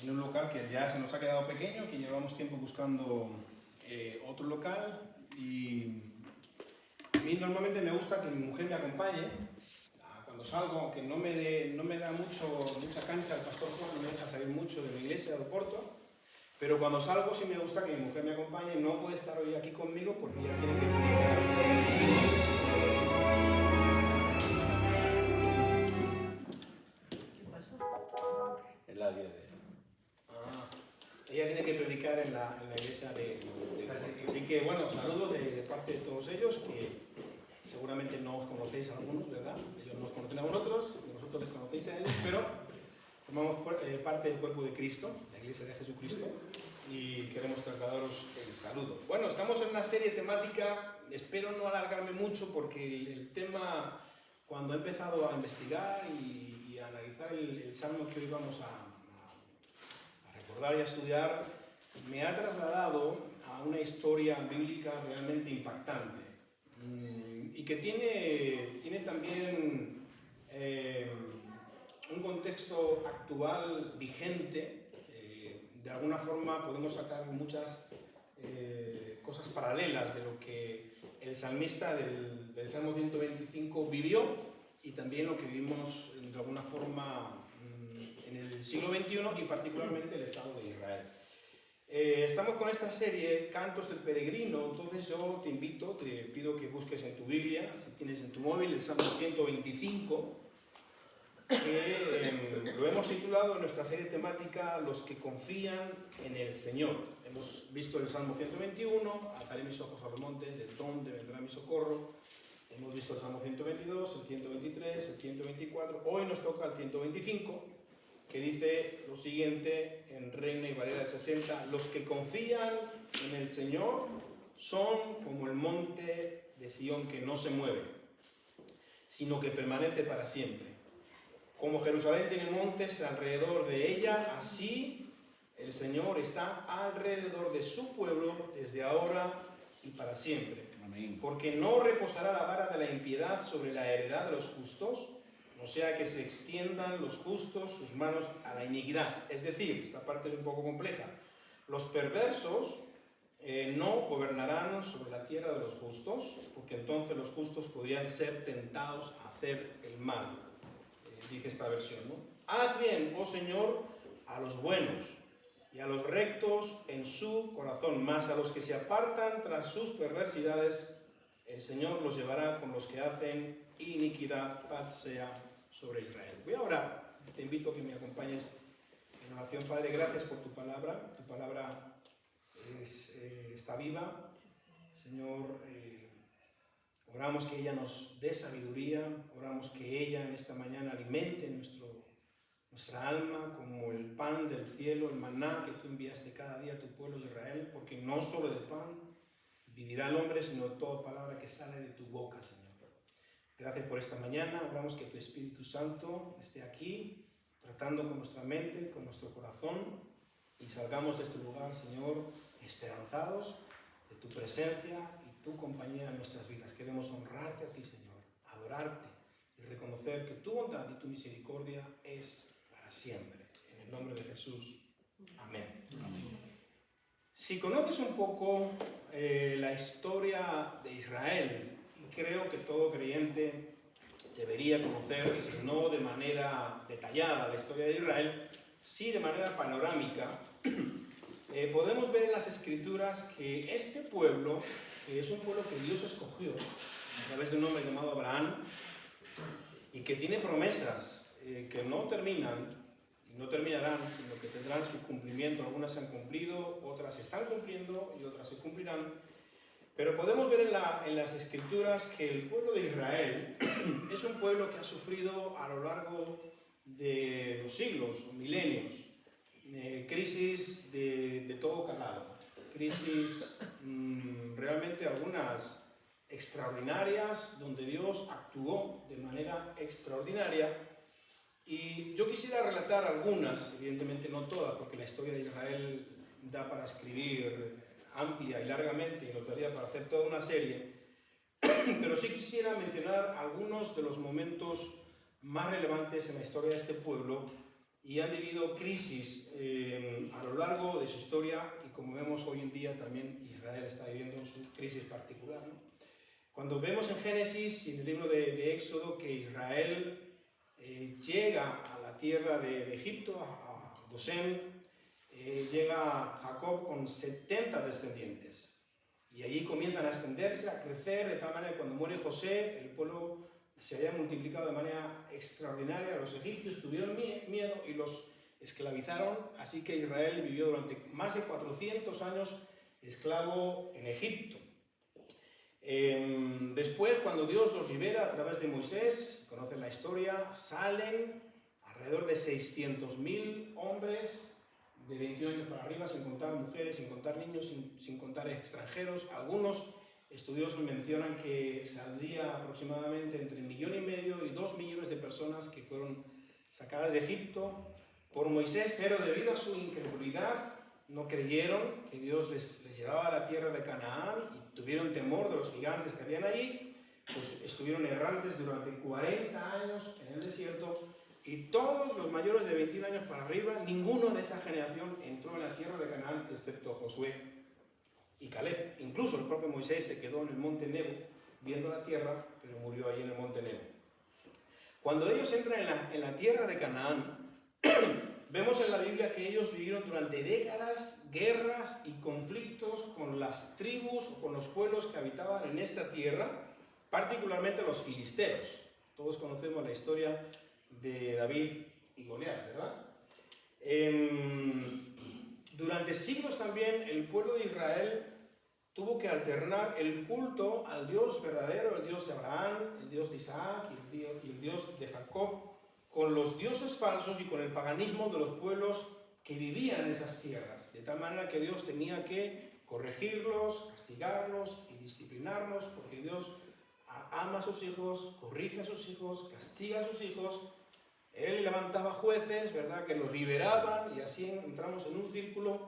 en un local que ya se nos ha quedado pequeño, que llevamos tiempo buscando otro local, y a mí normalmente me gusta que mi mujer me acompañe cuando salgo, aunque no me da mucha cancha. El pastor Juan no me deja salir mucho de la iglesia de Oporto, pero cuando salgo sí me gusta que mi mujer me acompañe. No puede estar hoy aquí conmigo porque ella tiene que predicar. ¿Qué pasó? Es la 10 de... Ella tiene que predicar en la iglesia de Oporto. Así que bueno, saludos de parte de todos ellos, que seguramente no os conocéis a algunos, ¿verdad? Ellos nos conocen a vosotros, vosotros les conocéis a ellos, pero formamos parte del cuerpo de Cristo, la iglesia de Jesucristo, y queremos trasladaros el saludo. Bueno, estamos en una serie temática, espero no alargarme mucho porque el tema, cuando he empezado a investigar y a analizar el salmo que hoy vamos a recordar y a estudiar, me ha trasladado a una historia bíblica realmente impactante y que tiene también un contexto actual vigente. De alguna forma podemos sacar muchas cosas paralelas de lo que el salmista del Salmo 125 vivió y también lo que vivimos de alguna forma en el siglo XXI y particularmente el Estado de Israel. Estamos con esta serie, Cantos del Peregrino. Entonces yo te pido que busques en tu Biblia, si tienes en tu móvil, el Salmo 125, que lo hemos titulado en nuestra serie temática Los que confían en el Señor. Hemos visto el Salmo 121, alzaré mis ojos a los montes, de dónde vendrá mi socorro. Hemos visto el Salmo 122, el 123, el 124, hoy nos toca el 125, que dice lo siguiente en Reina y Valera del 60: los que confían en el Señor son como el monte de Sión que no se mueve, sino que permanece para siempre. Como Jerusalén tiene montes alrededor de ella, así el Señor está alrededor de su pueblo desde ahora y para siempre. Amén. Porque no reposará la vara de la impiedad sobre la heredad de los justos, no sea que se extiendan los justos sus manos a la iniquidad. Es decir, esta parte es un poco compleja. Los perversos no gobernarán sobre la tierra de los justos, porque entonces los justos podrían ser tentados a hacer el mal. Dice esta versión, ¿no? Haz bien, oh Señor, a los buenos y a los rectos en su corazón, mas a los que se apartan tras sus perversidades, el Señor los llevará con los que hacen iniquidad. Paz sea sobre Israel. Voy a orar. Te invito a que me acompañes en oración. Padre, gracias por tu palabra. Tu palabra está viva. Señor, oramos que ella nos dé sabiduría. Oramos que ella en esta mañana alimente nuestra alma como el pan del cielo, el maná que tú enviaste cada día a tu pueblo de Israel, porque no solo de pan vivirá el hombre, sino de toda palabra que sale de tu boca, Señor. Gracias por esta mañana. Oramos que tu Espíritu Santo esté aquí, tratando con nuestra mente, con nuestro corazón, y salgamos de este lugar, Señor, esperanzados de tu presencia y tu compañía en nuestras vidas. Queremos honrarte a ti, Señor, adorarte y reconocer que tu bondad y tu misericordia es para siempre. En el nombre de Jesús. Amén. Amén. Si conoces un poco la historia de Israel, y creo que todo creyente debería conocer, si no de manera detallada, la historia de Israel, sí de manera panorámica, podemos ver en las Escrituras que este pueblo, que es un pueblo que Dios escogió a través de un hombre llamado Abraham, y que tiene promesas que no terminan, y no terminarán, sino que tendrán su cumplimiento. Algunas se han cumplido, otras se están cumpliendo y otras se cumplirán. Pero podemos ver en las Escrituras que el pueblo de Israel es un pueblo que ha sufrido a lo largo de los siglos, milenios, crisis de todo calado, crisis realmente algunas extraordinarias, donde Dios actuó de manera extraordinaria. Y yo quisiera relatar algunas, evidentemente no todas, porque la historia de Israel da para escribir amplia y largamente, y nos daría para hacer toda una serie, pero sí quisiera mencionar algunos de los momentos más relevantes en la historia de este pueblo y han vivido crisis a lo largo de su historia, y como vemos hoy en día también Israel está viviendo su crisis particular, ¿no? Cuando vemos en Génesis, en el libro de Éxodo, que Israel llega a la tierra de Egipto, a Gosén, llega Jacob con 70 descendientes. Y allí comienzan a extenderse, a crecer, de tal manera que cuando muere José, el pueblo se había multiplicado de manera extraordinaria. Los egipcios tuvieron miedo y los esclavizaron, así que Israel vivió durante más de 400 años esclavo en Egipto. Después, cuando Dios los libera a través de Moisés, conocen la historia, salen alrededor de 600.000 hombres de 21 años para arriba, sin contar mujeres, sin contar niños, sin contar extranjeros. Algunos estudiosos mencionan que saldría aproximadamente entre 1,5 millones y 2 millones de personas que fueron sacadas de Egipto por Moisés, pero debido a su incredulidad no creyeron que Dios les llevaba a la tierra de Canaán y tuvieron temor de los gigantes que habían allí, pues estuvieron errantes durante 40 años en el desierto. Y todos los mayores de 21 años para arriba, ninguno de esa generación entró en la tierra de Canaán, excepto Josué y Caleb. Incluso el propio Moisés se quedó en el monte Nebo, viendo la tierra, pero murió ahí en el monte Nebo. Cuando ellos entran en la tierra de Canaán, vemos en la Biblia que ellos vivieron durante décadas guerras y conflictos con las tribus o con los pueblos que habitaban en esta tierra, particularmente los filisteos. Todos conocemos la historia de David y Goliat, ¿verdad? Durante siglos también el pueblo de Israel tuvo que alternar el culto al Dios verdadero, el Dios de Abraham, el Dios de Isaac y el Dios de Jacob, con los dioses falsos y con el paganismo de los pueblos que vivían en esas tierras. De tal manera que Dios tenía que corregirlos, castigarlos y disciplinarlos, porque Dios ama a sus hijos, corrige a sus hijos, castiga a sus hijos. Él levantaba jueces, ¿verdad?, que los liberaban, y así entramos en un círculo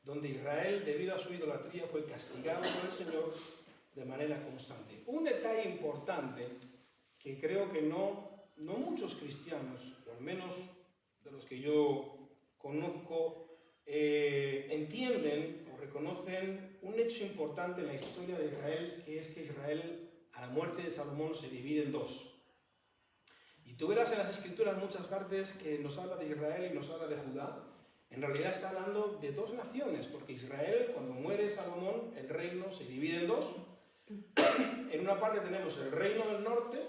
donde Israel, debido a su idolatría, fue castigado por el Señor de manera constante. Un detalle importante que creo que no muchos cristianos, o al menos de los que yo conozco, entienden o reconocen un hecho importante en la historia de Israel, que es que Israel, a la muerte de Salomón, se divide en dos. Y tú verás en las Escrituras muchas partes que nos habla de Israel y nos habla de Judá. En realidad está hablando de dos naciones, porque Israel, cuando muere Salomón, el reino se divide en dos. En una parte tenemos el reino del norte,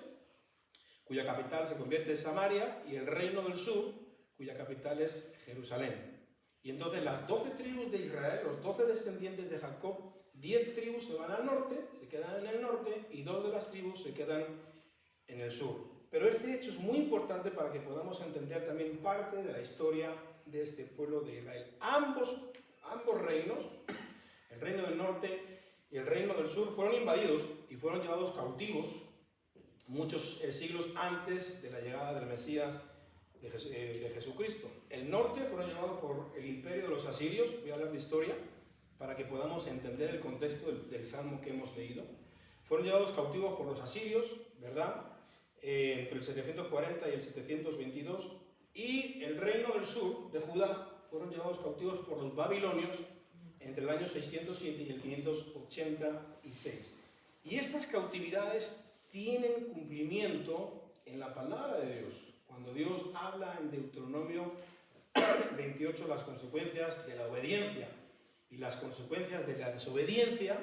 cuya capital se convierte en Samaria, y el reino del sur, cuya capital es Jerusalén. Y entonces las 12 tribus de Israel, los 12 descendientes de Jacob, 10 tribus se van al norte, se quedan en el norte, y 2 de las tribus se quedan en el sur. Pero este hecho es muy importante para que podamos entender también parte de la historia de este pueblo de Israel. Ambos reinos, el reino del norte y el reino del sur, fueron invadidos y fueron llevados cautivos muchos siglos antes de la llegada del Mesías de Jesucristo. El norte fueron llevados por el imperio de los asirios. Voy a hablar de historia para que podamos entender el contexto del salmo que hemos leído. Fueron llevados cautivos por los asirios, ¿verdad?, entre el 740 y el 722, y el reino del sur de Judá fueron llevados cautivos por los babilonios entre el año 607 y el 586. Y estas cautividades tienen cumplimiento en la palabra de Dios. Cuando Dios habla en Deuteronomio 28 las consecuencias de la obediencia y las consecuencias de la desobediencia,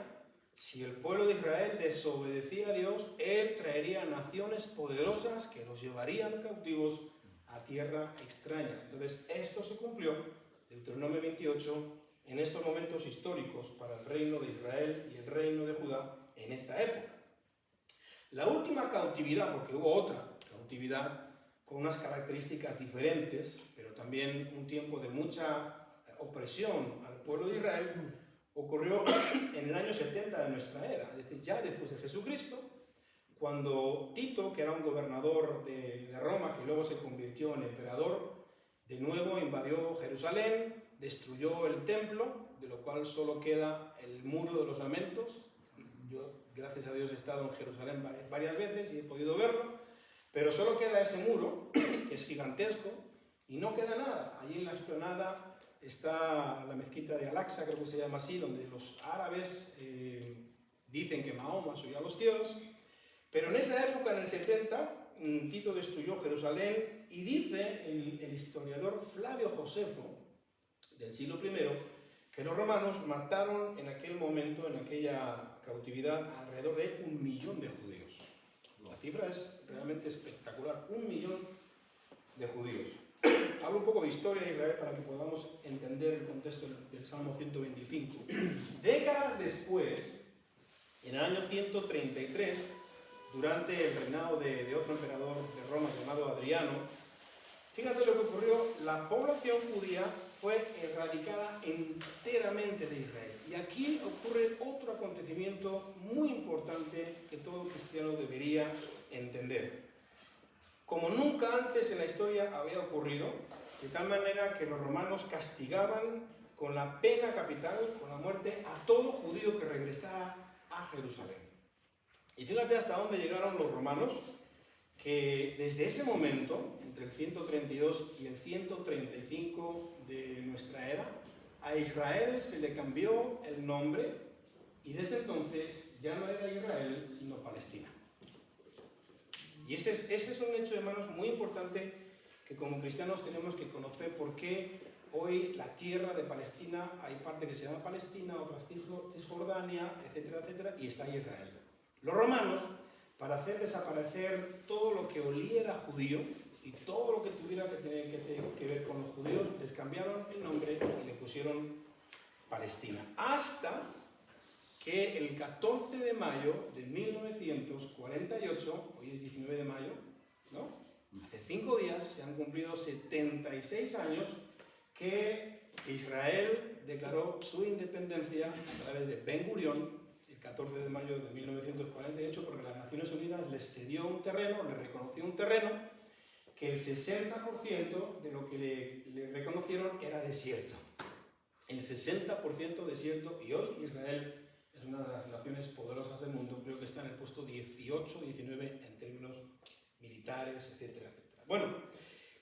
si el pueblo de Israel desobedecía a Dios, Él traería naciones poderosas que los llevarían cautivos a tierra extraña. Entonces, esto se cumplió, Deuteronomio 28, en estos momentos históricos para el reino de Israel y el reino de Judá en esta época. La última cautividad, porque hubo otra cautividad con unas características diferentes, pero también un tiempo de mucha opresión al pueblo de Israel, ocurrió en el año 70 de nuestra era, es decir, ya después de Jesucristo, cuando Tito, que era un gobernador de Roma, que luego se convirtió en emperador, de nuevo invadió Jerusalén, destruyó el templo, de lo cual solo queda el muro de los lamentos. Yo, gracias a Dios, he estado en Jerusalén varias veces y he podido verlo, pero solo queda ese muro, que es gigantesco, y no queda nada. Allí en la explanada está la mezquita de Al-Aqsa, creo que se llama así, donde los árabes dicen que Mahoma subió a los cielos, pero en esa época, en el 70, Tito destruyó Jerusalén y dice el historiador Flavio Josefo, del siglo I, que los romanos mataron en aquel momento, en aquella cautividad, alrededor de 1 millón de judíos. La cifra es realmente espectacular, 1 millón de judíos. Hablo un poco de historia de Israel para que podamos entender el contexto del Salmo 125. Décadas después, en el año 133, durante el reinado de otro emperador de Roma llamado Adriano, fíjate lo que ocurrió, la población judía fue erradicada enteramente de Israel. Y aquí ocurre otro acontecimiento muy importante que todo cristiano debería entender. Como nunca antes en la historia había ocurrido, de tal manera que los romanos castigaban con la pena capital, con la muerte, a todo judío que regresara a Jerusalén. Y fíjate hasta dónde llegaron los romanos, que desde ese momento, entre el 132 y el 135 de nuestra era, a Israel se le cambió el nombre y desde entonces ya no era Israel, sino Palestina. Y ese es un hecho, hermanos, muy importante que como cristianos tenemos que conocer, porque hoy la tierra de Palestina, hay parte que se llama Palestina, otra Cisjordania, etcétera, etcétera, y está Israel. Los romanos, para hacer desaparecer todo lo que oliera judío y todo lo que tuviera que ver con los judíos, les cambiaron el nombre y le pusieron Palestina. Hasta que el 14 de mayo de 1948, hoy es 19 de mayo, ¿no? Hace 5 días se han cumplido 76 años que Israel declaró su independencia a través de Ben Gurión, el 14 de mayo de 1948, porque las Naciones Unidas les cedió un terreno, les reconoció un terreno, que el 60% de lo que le reconocieron era desierto. El 60% desierto, y hoy Israel es una de las naciones poderosas del mundo, creo que está en el puesto 18, 19 en términos militares, etcétera, etcétera. Bueno,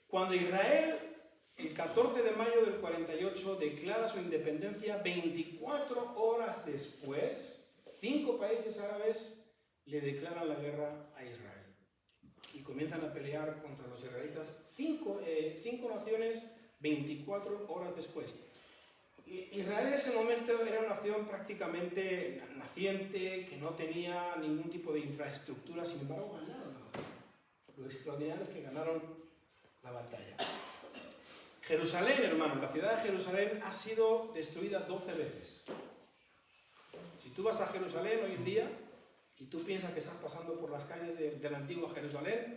cuando Israel, el 14 de mayo del 48, declara su independencia, 24 horas después, 5 países árabes le declaran la guerra a Israel y comienzan a pelear contra los israelitas, 5 naciones, 24 horas después. Israel en ese momento era una nación prácticamente naciente, que no tenía ningún tipo de infraestructura, sin embargo ganaron la batalla. Lo extraordinario es que ganaron la batalla. Jerusalén, hermano, la ciudad de Jerusalén ha sido destruida 12 veces. Si tú vas a Jerusalén hoy en día y tú piensas que estás pasando por las calles de la antigua Jerusalén,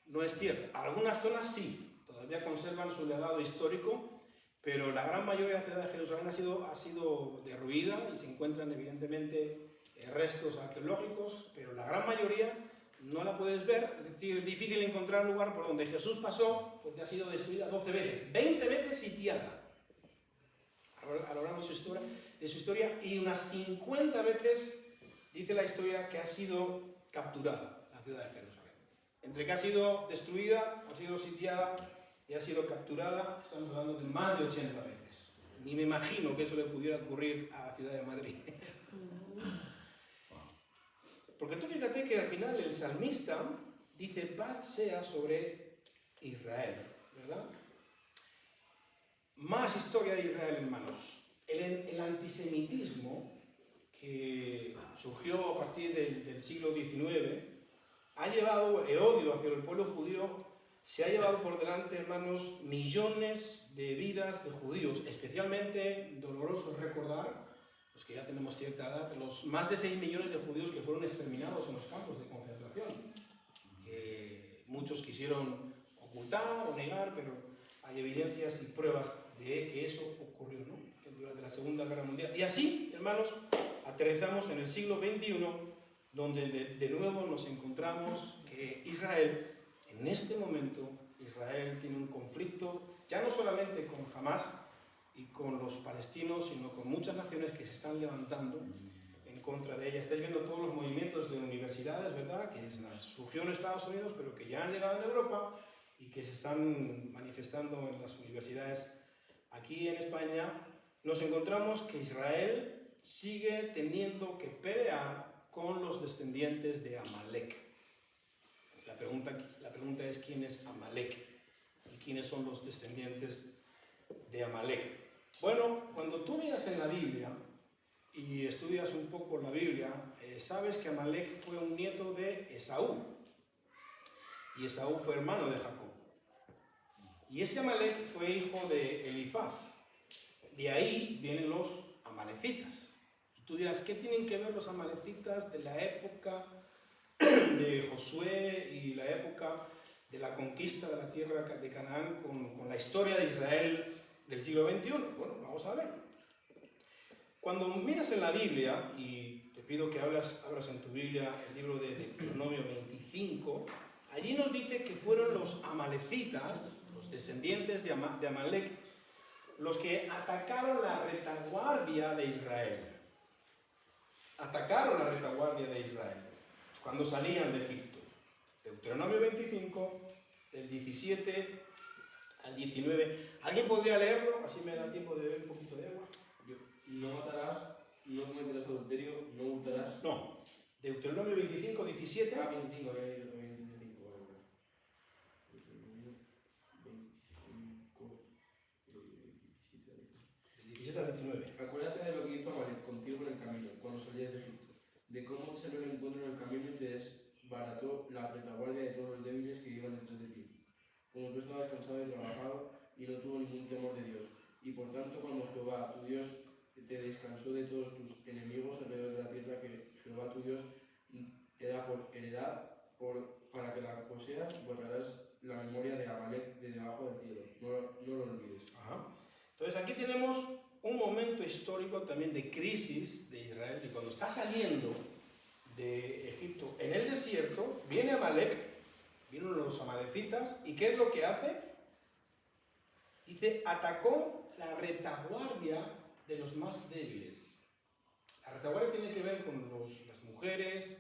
no es cierto. Algunas zonas sí, todavía conservan su legado histórico, pero la gran mayoría de la ciudad de Jerusalén ha sido derruida y se encuentran evidentemente restos arqueológicos, pero la gran mayoría no la puedes ver, es decir, es difícil encontrar un lugar por donde Jesús pasó porque ha sido destruida 12 veces, 20 veces sitiada a lo largo de su historia y unas 50 veces dice la historia que ha sido capturada la ciudad de Jerusalén. Entre que ha sido destruida, ha sido sitiada y ha sido capturada, estamos hablando de más de 80 veces. Ni me imagino que eso le pudiera ocurrir a la ciudad de Madrid. Porque tú fíjate que al final el salmista dice paz sea sobre Israel, ¿verdad? Más historia de Israel, hermanos. El antisemitismo que surgió a partir del siglo XIX ha llevado el odio hacia el pueblo judío. Se ha llevado por delante, hermanos, millones de vidas de judíos, especialmente doloroso recordar, los que ya tenemos cierta edad, los más de 6 millones de judíos que fueron exterminados en los campos de concentración, que muchos quisieron ocultar o negar, pero hay evidencias y pruebas de que eso ocurrió, ¿no? Durante la Segunda Guerra Mundial. Y así, hermanos, aterrizamos en el siglo XXI, donde de nuevo nos encontramos que Israel, en este momento, Israel tiene un conflicto, ya no solamente con Hamás y con los palestinos, sino con muchas naciones que se están levantando en contra de ella. Estáis viendo todos los movimientos de universidades, ¿verdad?, que surgió en Estados Unidos, pero que ya han llegado en Europa, y que se están manifestando en las universidades aquí en España, nos encontramos que Israel sigue teniendo que pelear con los descendientes de Amalek. La pregunta es quién es Amalek y quiénes son los descendientes de Amalek. Bueno, cuando tú miras en la Biblia y estudias un poco la Biblia, sabes que Amalek fue un nieto de Esaú, y Esaú fue hermano de Jacob. Y este Amalek fue hijo de Elifaz. De ahí vienen los amalecitas. Y tú dirás, ¿qué tienen que ver los amalecitas de la época de Josué y la época de la conquista de la tierra de Canaán con la historia de Israel del siglo XXI? Bueno, vamos a ver. Cuando miras en la Biblia, y te pido que abras en tu Biblia el libro de Deuteronomio 25, allí nos dice que fueron los amalecitas, los descendientes de Amalek, los que atacaron la retaguardia de Israel. Atacaron la retaguardia de Israel cuando salían de Egipto. Deuteronomio 25, del 17 al 19. ¿Alguien podría leerlo? Así me da tiempo de beber un poquito de agua. No matarás, no cometerás adulterio, no hurtarás. No, Deuteronomio 25, 17. 25, 25, vale. Del 17 al 19. Acuérdate de lo que hizo Amalek contigo en el camino, cuando salías de Egipto, de cómo te salió el encuentro en el camino y te desbarató la retaguardia de todos los débiles que iban detrás de ti. Como tú estabas cansado y trabajado y no tuvo ningún temor de Dios. Y por tanto, cuando Jehová, tu Dios, te descansó de todos tus enemigos alrededor de la tierra que Jehová, tu Dios, te da por heredad, para que la poseas, borrarás la memoria de Amalek de debajo del cielo. No lo olvides. Ajá. Entonces aquí tenemos un momento histórico también de crisis de Israel, y cuando está saliendo de Egipto en el desierto, viene Amalek, vienen los amalecitas, y ¿qué es lo que hace? Dice, atacó la retaguardia de los más débiles. La retaguardia tiene que ver con las mujeres,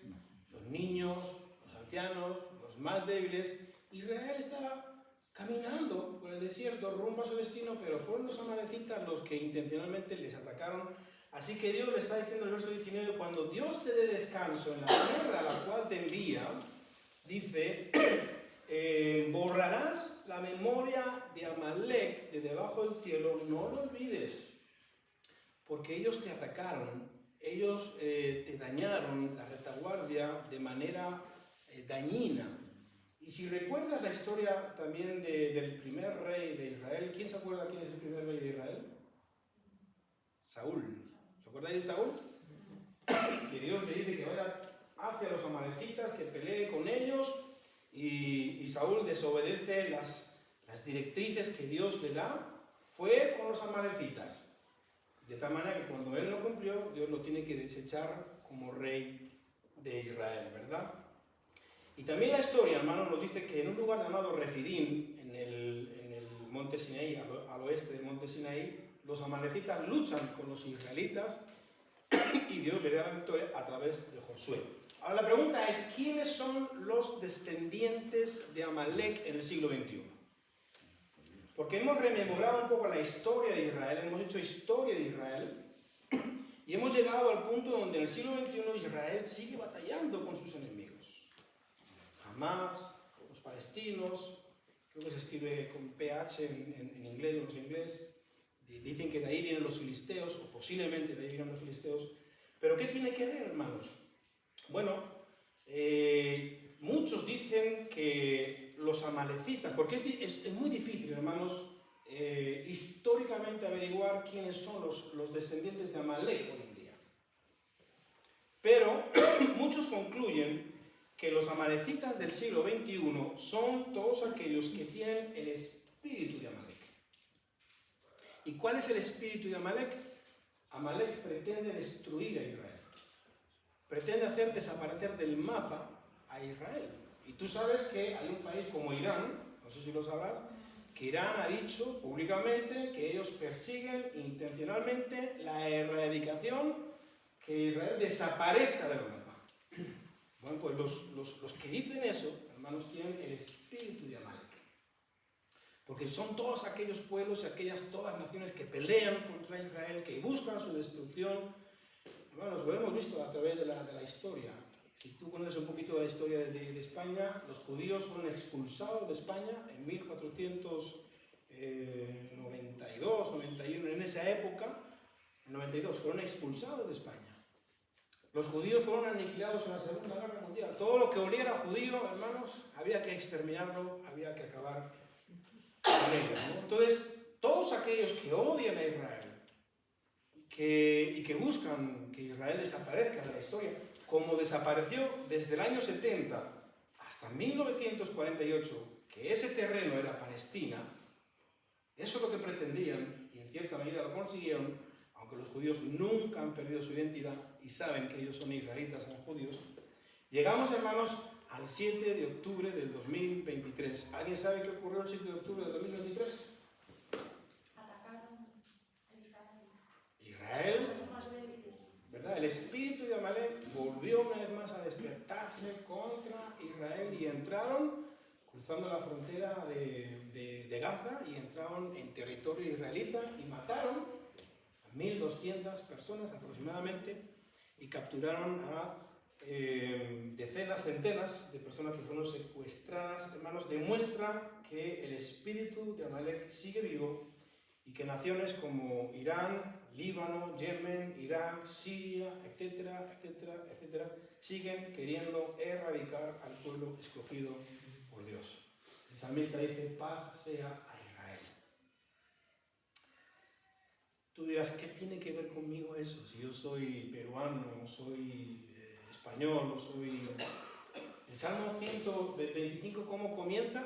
los niños, los ancianos, los más débiles. Israel estaba caminando por el desierto rumbo a su destino, pero fueron los amalecitas los que intencionalmente les atacaron. Así que Dios le está diciendo en el verso 19, cuando Dios te dé descanso en la tierra a la cual te envía, dice, borrarás la memoria de Amalek de debajo del cielo, no lo olvides, porque ellos te atacaron, ellos te dañaron la retaguardia de manera dañina. Y si recuerdas la historia también del primer rey de Israel, ¿quién se acuerda quién es el primer rey de Israel? Saúl. ¿Se acuerdan de Saúl? Que Dios le dice que vaya hacia los amalecitas, que pelee con ellos, y Saúl desobedece las directrices que Dios le da, fue con los amalecitas. De tal manera que cuando él no cumplió, Dios lo tiene que desechar como rey de Israel, ¿verdad? Y también la historia, hermano, nos dice que en un lugar llamado Refidim, en el monte Sinaí, al oeste del monte Sinaí, los amalecitas luchan con los israelitas y Dios le da la victoria a través de Josué. Ahora la pregunta es, ¿quiénes son los descendientes de Amalek en el siglo XXI? Porque hemos rememorado un poco la historia de Israel, hemos hecho historia de Israel, y hemos llegado al punto donde en el siglo XXI Israel sigue batallando con sus enemigos. Hamas, los palestinos, creo que se escribe con PH en inglés, no sé inglés, dicen que de ahí vienen los filisteos, o posiblemente de ahí vienen los filisteos. ¿Pero qué tiene que ver, hermanos? Bueno, muchos dicen que los amalecitas, porque es muy difícil, hermanos, históricamente averiguar quiénes son los descendientes de Amalek hoy en día. Pero muchos concluyen que los amalecitas del siglo XXI son todos aquellos que tienen el espíritu de Amalek. ¿Y cuál es el espíritu de Amalek? Amalek pretende destruir a Israel. Pretende hacer desaparecer del mapa a Israel. Y tú sabes que hay un país como Irán, no sé si lo sabrás, que Irán ha dicho públicamente que ellos persiguen intencionalmente la erradicación, que Israel desaparezca del mapa. Bueno, pues los que dicen eso, hermanos, tienen el espíritu de Amalek. Porque son todos aquellos pueblos y aquellas todas naciones que pelean contra Israel, que buscan su destrucción. Hermanos, lo hemos visto a través de la historia. Si tú conoces un poquito de la historia de España, los judíos fueron expulsados de España en 1492, 91, en esa época, en 92, fueron expulsados de España. Los judíos fueron aniquilados en la Segunda Guerra Mundial. Todo lo que oliera judío, hermanos, había que exterminarlo, había que acabar con ello, ¿no? Entonces, todos aquellos que odian a Israel y que buscan que Israel desaparezca de la historia, como desapareció desde el año 70 hasta 1948, que ese terreno era Palestina, eso es lo que pretendían, y en cierta medida lo consiguieron, aunque los judíos nunca han perdido su identidad y saben que ellos son israelitas, son judíos. Llegamos, hermanos, al 7 de octubre del 2023. ¿Alguien sabe qué ocurrió el 7 de octubre del 2023? Atacaron Israel, los más débiles. ¿verdad? El espíritu de Amalek volvió una vez más a despertarse contra Israel y entraron cruzando la frontera de Gaza y entraron en territorio israelita y mataron a 1.200 personas aproximadamente y capturaron a decenas, centenas de personas que fueron secuestradas. Hermanos, demuestra que el espíritu de Amalek sigue vivo y que naciones como Irán, Líbano, Yemen, Irak, Siria, etcétera, etcétera, etcétera, siguen queriendo erradicar al pueblo escogido por Dios. El salmista dice: paz sea a Israel. Tú dirás, ¿qué tiene que ver conmigo eso? Si yo soy peruano, soy español, soy... El Salmo 125, ¿cómo comienza?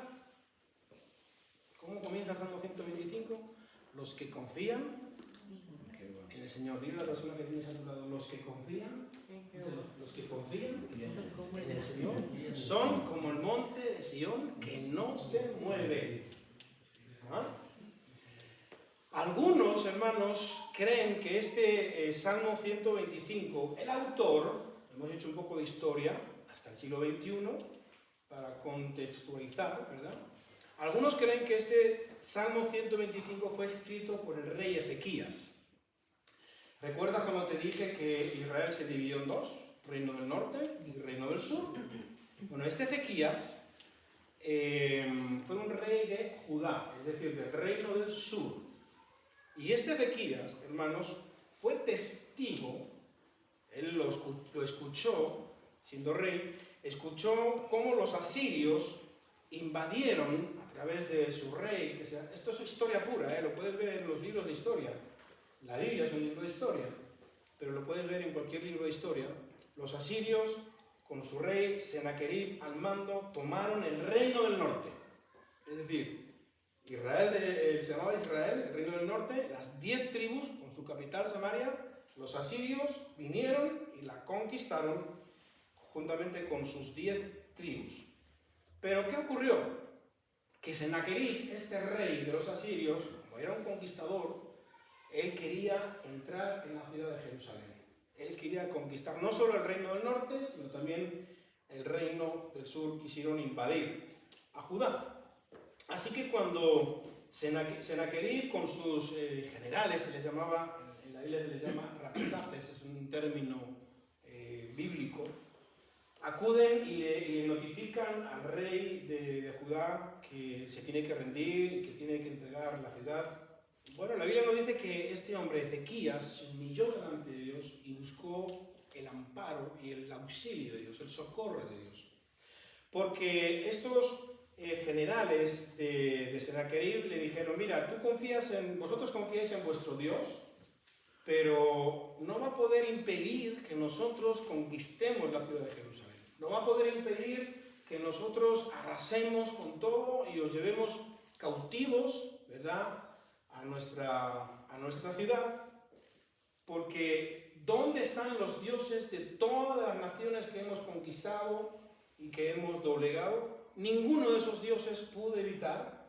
¿Cómo comienza el Salmo 125? Los que confían en el Señor. Dile a la persona que tienes a tu lado: los que confían, los que confían en el Señor son como el monte de Sión que no se mueve. ¿Ah? Algunos, hermanos, creen que este Salmo 125, el autor, hemos hecho un poco de historia hasta el siglo XXI para contextualizar, ¿verdad? Algunos creen que este Salmo 125 fue escrito por el rey Ezequías. ¿Recuerdas cuando te dije que Israel se dividió en dos? Reino del norte y reino del sur. Bueno, este Ezequías fue un rey de Judá, es decir, del reino del sur. Y este Ezequías, hermanos, fue testigo, él lo escuchó, siendo rey, escuchó cómo los asirios invadieron a través de su rey. Esto es historia pura, lo puedes ver en los libros de historia. La Biblia es un libro de historia, pero lo puedes ver en cualquier libro de historia. Los asirios, con su rey Senaquerib al mando, tomaron el reino del norte. Es decir, Israel, se llamaba Israel, el reino del norte, las 10 tribus con su capital Samaria. Los asirios vinieron y la conquistaron juntamente con sus 10 tribus. Pero ¿qué ocurrió? Que Senaquerib, este rey de los asirios, como era un conquistador, él quería entrar en la ciudad de Jerusalén. Él quería conquistar no solo el reino del norte, sino también el reino del sur. Quisieron invadir a Judá. Así que cuando Senaquerib con sus generales, se les llamaba, en la Biblia se les llama rapsafes, es un término bíblico, acuden y le notifican al rey de Judá que se tiene que rendir y que tiene que entregar la ciudad. Bueno, la Biblia nos dice que este hombre, Ezequías, se humilló delante de Dios y buscó el amparo y el auxilio de Dios, el socorro de Dios. Porque estos generales de Senaquerib le dijeron: mira, vosotros confiáis en vuestro Dios, pero no va a poder impedir que nosotros conquistemos la ciudad de Jerusalén. No va a poder impedir que nosotros arrasemos con todo y os llevemos cautivos, ¿verdad?, a nuestra ciudad, porque ¿dónde están los dioses de todas las naciones que hemos conquistado y que hemos doblegado? Ninguno de esos dioses pudo evitar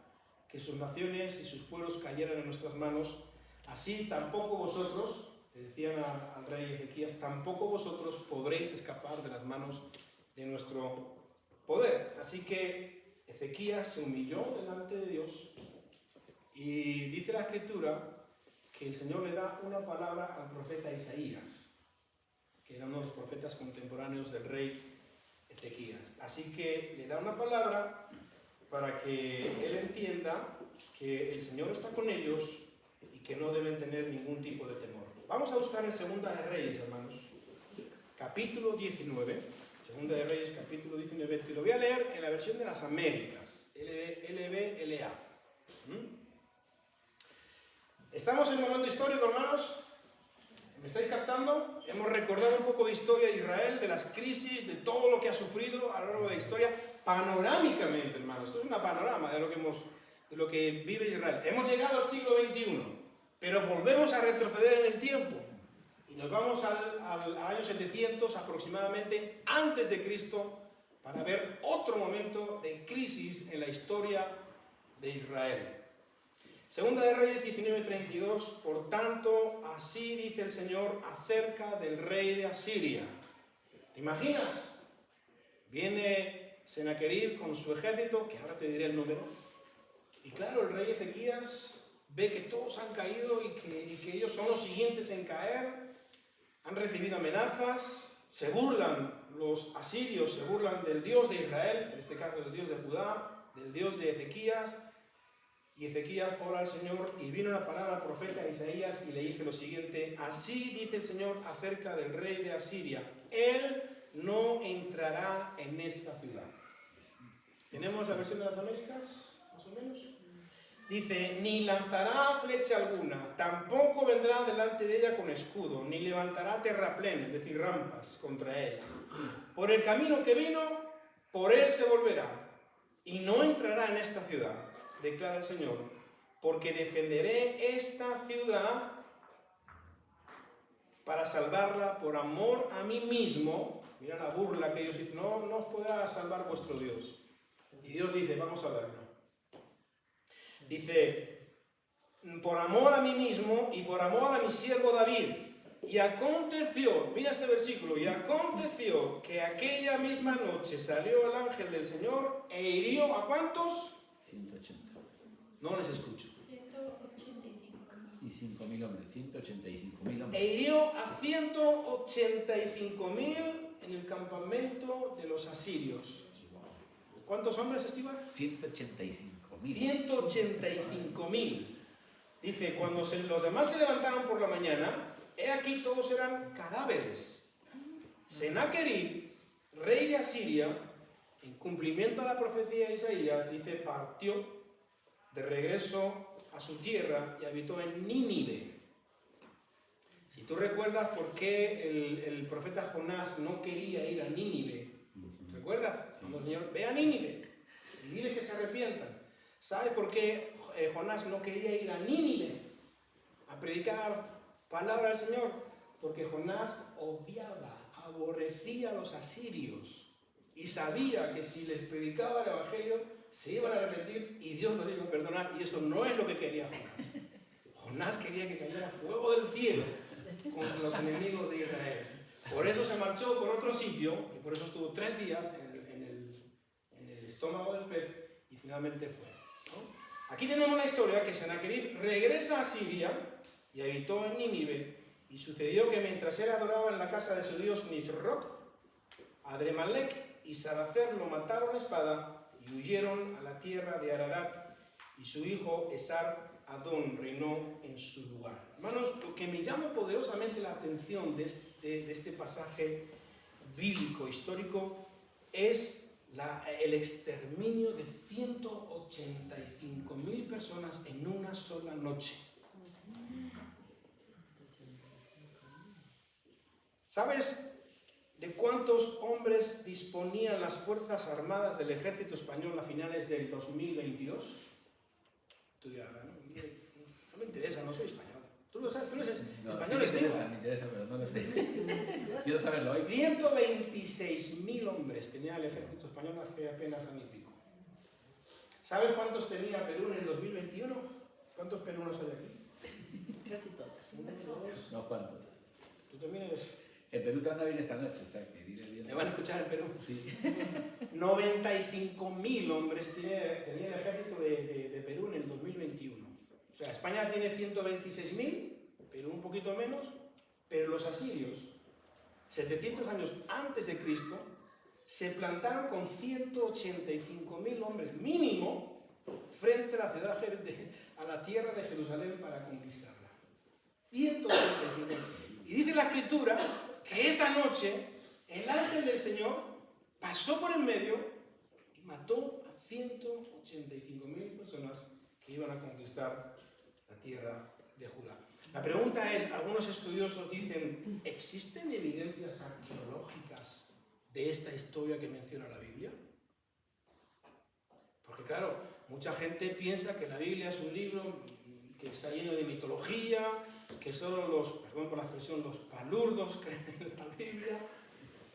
que sus naciones y sus pueblos cayeran en nuestras manos. Así tampoco vosotros, le decían al rey Ezequías, tampoco vosotros podréis escapar de las manos de nuestro poder. Así que Ezequías se humilló delante de Dios Y dice la Escritura que el Señor le da una palabra al profeta Isaías, que era uno de los profetas contemporáneos del rey Ezequías. Así que le da una palabra para que él entienda que el Señor está con ellos y que no deben tener ningún tipo de temor. Vamos a buscar en Segunda de Reyes, hermanos, capítulo 19. Segunda de Reyes, capítulo 19. Te lo voy a leer en la versión de las Américas, LBLA. ¿Estamos en un momento histórico, hermanos? ¿Me estáis captando? Hemos recordado un poco de historia de Israel, de las crisis, de todo lo que ha sufrido a lo largo de la historia, panorámicamente, hermanos. Esto es una panorama de lo que vive Israel. Hemos llegado al siglo XXI, pero volvemos a retroceder en el tiempo. Y nos vamos al año 700 aproximadamente antes de Cristo para ver otro momento de crisis en la historia de Israel. Segunda de Reyes 19:32, por tanto, así dice el Señor acerca del rey de Asiria. ¿Te imaginas? Viene Senaquerib con su ejército, que ahora te diré el número, y claro, el rey Ezequías ve que todos han caído y que ellos son los siguientes en caer, han recibido amenazas, se burlan, los asirios se burlan del Dios de Israel, en este caso del Dios de Judá, del Dios de Ezequías. Y Ezequías ora al Señor y vino una palabra al profeta Isaías y le dice lo siguiente: así dice el Señor acerca del rey de Asiria, él no entrará en esta ciudad. ¿Tenemos la versión de las Américas? Más o menos. Dice, ni lanzará flecha alguna, tampoco vendrá delante de ella con escudo, ni levantará terraplén, es decir, rampas contra ella. Por el camino que vino, por él se volverá, y no entrará en esta ciudad, declara el Señor, porque defenderé esta ciudad para salvarla por amor a mí mismo. Mira la burla que ellos dicen, no os podrá salvar vuestro Dios. Y Dios dice, vamos a verlo. Dice, por amor a mí mismo y por amor a mi siervo David. Y aconteció, mira este versículo, y aconteció que aquella misma noche salió el ángel del Señor e hirió ¿a cuántos? 180. No les escucho. 185. Y 5.000 hombres, 185.000 hombres. E hirió a 185.000 en el campamento de los asirios. ¿Cuántos hombres, Esteban? 185.000. 185.000. Dice, cuando los demás se levantaron por la mañana, he aquí todos eran cadáveres. Senaquerib, rey de Asiria, en cumplimiento a la profecía de Isaías, dice, partió de regreso a su tierra y habitó en Nínive. Si tú recuerdas por qué el profeta Jonás no quería ir a Nínive, ¿recuerdas? Cuando el Señor, ve a Nínive y diles que se arrepientan. ¿Sabe por qué Jonás no quería ir a Nínive a predicar palabra del Señor? Porque Jonás odiaba, aborrecía a los asirios y sabía que si les predicaba el Evangelio se iban a arrepentir y Dios los iba a perdonar, y eso no es lo que quería Jonás. Jonás quería que cayera fuego del cielo contra los enemigos de Israel. Por eso se marchó por otro sitio y por eso estuvo 3 días en el estómago del pez y finalmente fue. Aquí tenemos la historia que Senaquerib regresa a Siria y habitó en Nínive, y sucedió que mientras él adoraba en la casa de su dios Nisroch, Adremalec y Saracer lo mataron a espada y huyeron a la tierra de Ararat, y su hijo Esar Adón reinó en su lugar. Hermanos, lo que me llama poderosamente la atención de este pasaje bíblico histórico es el exterminio de 185.000 personas en una sola noche. ¿Sabes de cuántos hombres disponían las Fuerzas Armadas del Ejército Español a finales del 2022? Tú dirás, no me interesa, no soy español. Tú lo sabes, tú eres español, sí me interesa, pero no lo sé. Quiero saberlo hoy. 126.000 hombres tenía el Ejército Español hace apenas año y pico. ¿Sabes cuántos tenía Perú en el 2021? ¿Cuántos peruanos hay aquí? Casi todos. 1, 2. No, ¿cuántos? Tú también eres... El Perú te anda bien esta noche, o sea, que diré bien. ¿Me van a escuchar en Perú? Sí. 95.000 hombres tenía el ejército de Perú en el 2021. O sea, España tiene 126.000, pero un poquito menos, pero los asirios, 700 años antes de Cristo, se plantaron con 185.000 hombres mínimo frente a la ciudad, a la tierra de Jerusalén para conquistarla. 185.000. Y dice la Escritura que esa noche el ángel del Señor pasó por el medio y mató a 185.000 personas que iban a conquistar la tierra de Judá. La pregunta es, algunos estudiosos dicen, ¿existen evidencias arqueológicas de esta historia que menciona la Biblia? Porque claro, mucha gente piensa que la Biblia es un libro que está lleno de mitología, que solo los, perdón por la expresión, los palurdos creen en la Biblia.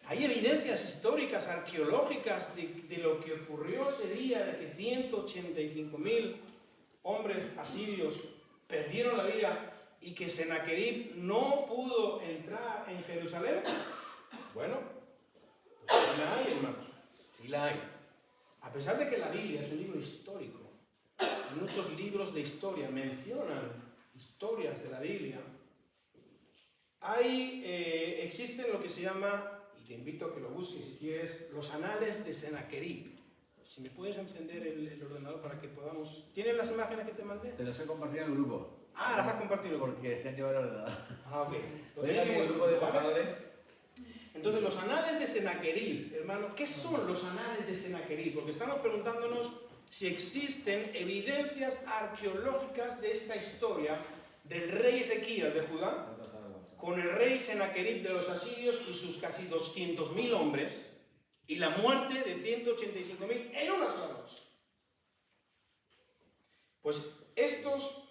Hay evidencias históricas, arqueológicas de lo que ocurrió ese día, de que 185.000 hombres asirios perdieron la vida y que Sennacherib no pudo entrar en Jerusalén. Bueno, pues sí la hay, hermanos, sí la hay. A pesar de que la Biblia es un libro histórico, y muchos libros de historia mencionan historias de la Biblia, existen lo que se llama, y te invito a que lo busques si quieres, los anales de Sennacherib. Si me puedes encender el ordenador para que podamos... ¿Tienes las imágenes que te mandé? Te las he compartido en el grupo. Ah, las has compartido. Porque se han llevado el ordenador. Ah, ok. Lo Venga, tenéis en el vuestro grupo de grupo, ¿vale? embajadores. Entonces, los anales de Sennacherib, hermano, ¿qué son los anales de Sennacherib? Porque estamos preguntándonos si existen evidencias arqueológicas de esta historia del rey Ezequías de Judá con el rey Sennacherib de los asirios y sus casi 200.000 hombres y la muerte de 185.000 en una sola noche. Pues estos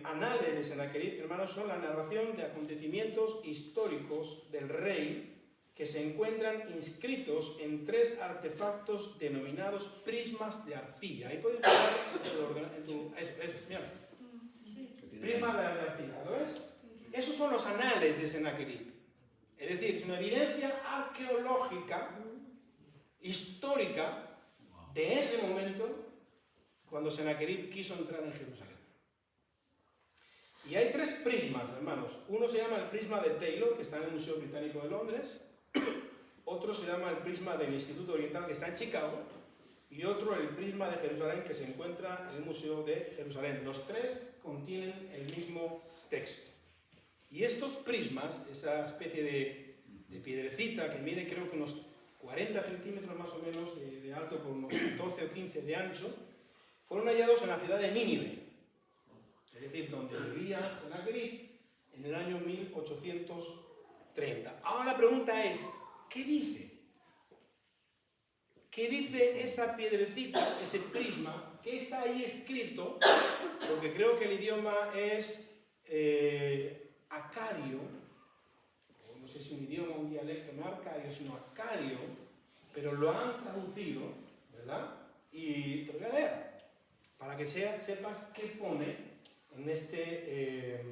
anales de Sennacherib, hermanos, son la narración de acontecimientos históricos del rey que se encuentran inscritos en 3 artefactos denominados prismas de arcilla. Ahí podéis ver en tu eso, mira. Prisma de arcilla, ¿lo ves? Esos son los anales de Sennacherib. Es decir, es una evidencia arqueológica, histórica, de ese momento, cuando Sennacherib quiso entrar en Jerusalén. Y hay 3 prismas, hermanos. Uno se llama el prisma de Taylor, que está en el Museo Británico de Londres. Otro se llama el prisma del Instituto Oriental, que está en Chicago. Y otro, el prisma de Jerusalén, que se encuentra en el Museo de Jerusalén. Los 3 contienen el mismo texto. Y estos prismas, esa especie de piedrecita que mide creo que unos 40 centímetros más o menos de alto por unos 14 o 15 de ancho, fueron hallados en la ciudad de Nínive, es decir, donde vivía Sennacherib en el año 1830. Ahora la pregunta es, ¿qué dice? ¿Qué dice esa piedrecita, ese prisma? ¿Qué está ahí escrito? Porque creo que el idioma es acario, o no sé si un idioma, un dialecto, no arcadio, sino acario, pero lo han traducido, ¿verdad? Y te lo voy a leer, para que sepas qué pone en este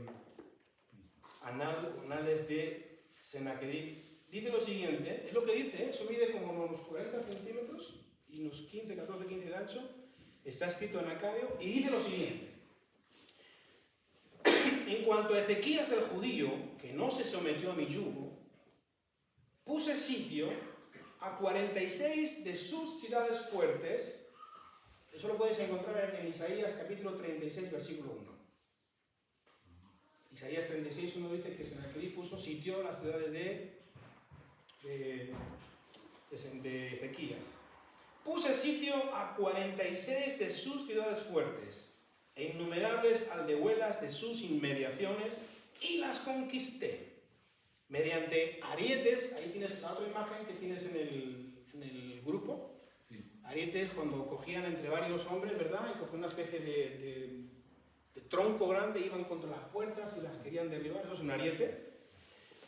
anales de Sennacherib. Dice lo siguiente, es lo que dice, eso mide como unos 40 centímetros y unos 15, 14, 15 de ancho, está escrito en acadio, y dice lo siguiente. En cuanto a Ezequías el judío, que no se sometió a mi yugo, puse sitio a 46 de sus ciudades fuertes. Eso lo puedes encontrar en Isaías capítulo 36, versículo 1. Isaías 36, 1 dice que Sennacherib puso sitio a las ciudades de Ezequías. Puse sitio a 46 de sus ciudades fuertes e innumerables aldehuelas de sus inmediaciones y las conquisté. Mediante arietes, ahí tienes la otra imagen que tienes en el grupo. Sí. Arietes cuando cogían entre varios hombres, ¿verdad? Y cogían una especie de tronco grande, iban contra las puertas y las querían derribar. Eso es un ariete.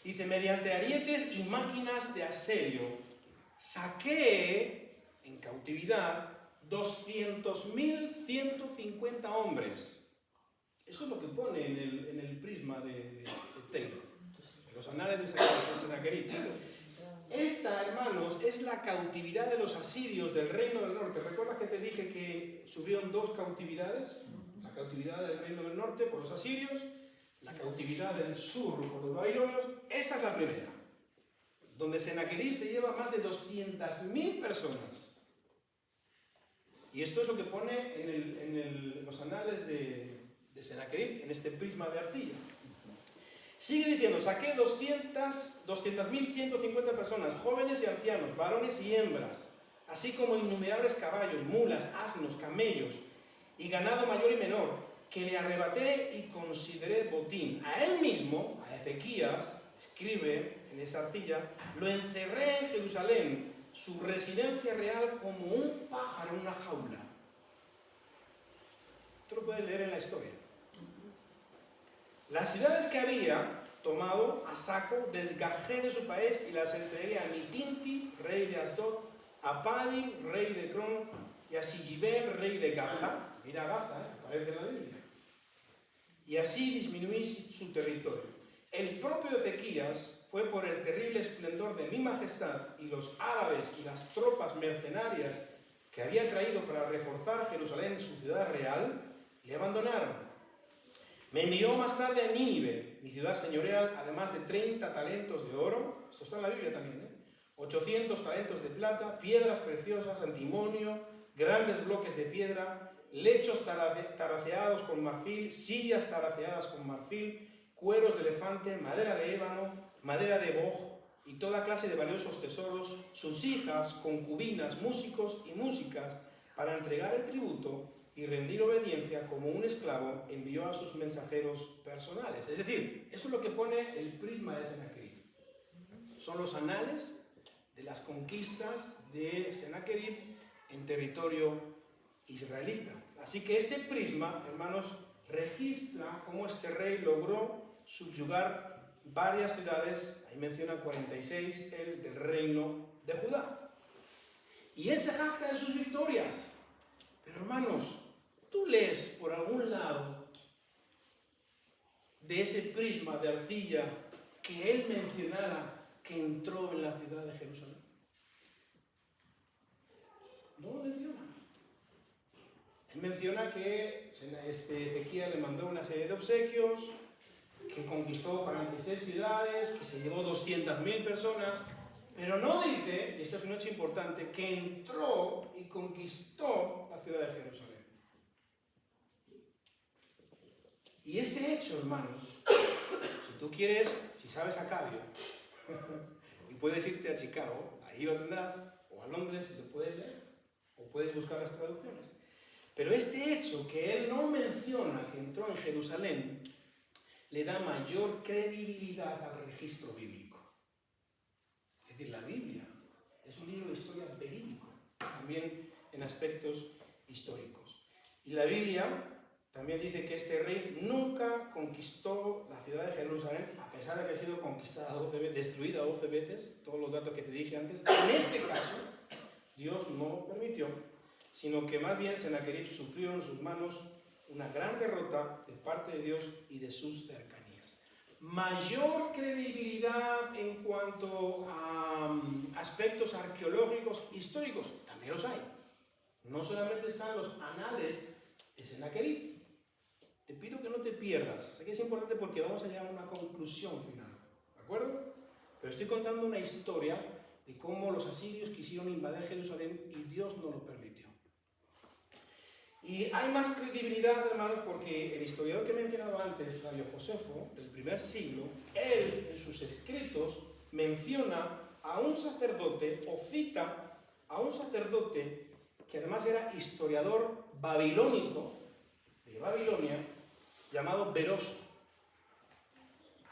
Dice, mediante arietes y máquinas de asedio, saqué en cautividad 200.150 hombres. Eso es lo que pone en el prisma de Taylor, en los anales de Sennacherib. Esta, hermanos, es la cautividad de los asirios del reino del norte. ¿Recuerdas que te dije que sufrieron 2 cautividades? La cautividad del reino del norte por los asirios, la cautividad del sur por los babilonios. Esta es la primera, donde Sennacherib se lleva más de 200.000 personas. Y esto es lo que pone en los anales de Sennacherib, en este prisma de arcilla. Sigue diciendo, saqué 200.150 personas, jóvenes y ancianos, varones y hembras, así como innumerables caballos, mulas, asnos, camellos y ganado mayor y menor, que le arrebaté y consideré botín. A él mismo, a Ezequías, escribe en esa arcilla, lo encerré en Jerusalén, su residencia real, como un pájaro en una jaula. Esto lo puedes leer en la historia. Las ciudades que había tomado a saco, desgajé de su país y las entregué a Mitinti, rey de Asdod, a Padi, rey de Cron, y a Sigibé, rey de Gaza. Mira Gaza, aparece en la Biblia. Y así disminuí su territorio. El propio Ezequías fue por el terrible esplendor de mi majestad y los árabes y las tropas mercenarias que había traído para reforzar Jerusalén, su ciudad real, le abandonaron. Me envió más tarde a Nínive, mi ciudad señorial, además de 30 talentos de oro, esto está en la Biblia también, 800 talentos de plata, piedras preciosas, antimonio, grandes bloques de piedra, lechos taraceados con marfil, sillas taraceadas con marfil, cueros de elefante, madera de ébano, madera de boj y toda clase de valiosos tesoros, sus hijas, concubinas, músicos y músicas, para entregar el tributo y rendir obediencia como un esclavo envió a sus mensajeros personales. Es decir, eso es lo que pone el prisma de Sennacherib. Son los anales de las conquistas de Sennacherib en territorio israelita. Así que este prisma, hermanos, registra cómo este rey logró subyugar varias ciudades, ahí menciona 46, el del reino de Judá. Y él se jacta de sus victorias. Pero hermanos, tú lees por algún lado de ese prisma de arcilla que él mencionara que entró en la ciudad de Jerusalén. No lo menciona. Él menciona que Ezequías le mandó una serie de obsequios, que conquistó 46 ciudades, que se llevó 200.000 personas, pero no dice, y esto es un hecho importante, que entró y conquistó la ciudad de Jerusalén. Y este hecho, hermanos, si tú quieres, si sabes acadio, y puedes irte a Chicago, ahí lo tendrás, o a Londres, y lo puedes leer, o puedes buscar las traducciones. Pero este hecho que él no menciona que entró en Jerusalén, le da mayor credibilidad al registro bíblico. Es decir, la Biblia es un libro de historia verídico, también en aspectos históricos. Y la Biblia también dice que este rey nunca conquistó la ciudad de Jerusalén, a pesar de que ha sido conquistada 12 veces, destruida 12 veces, todos los datos que te dije antes. En este caso, Dios no lo permitió, sino que más bien Sennacherib sufrió en sus manos una gran derrota de parte de Dios y de sus cercanías. Mayor credibilidad en cuanto a aspectos arqueológicos históricos, también los hay. No solamente están los anales de Sennacherib. Te pido que no te pierdas. Sé que es importante porque vamos a llegar a una conclusión final, ¿de acuerdo? Pero estoy contando una historia de cómo los asirios quisieron invadir Jerusalén y Dios no lo permitió. Y hay más credibilidad, hermanos, porque el historiador que he mencionado antes, Flavio Josefo, del primer siglo, él en sus escritos menciona a un sacerdote, o cita a un sacerdote que además era historiador babilónico, de Babilonia, llamado Beroso.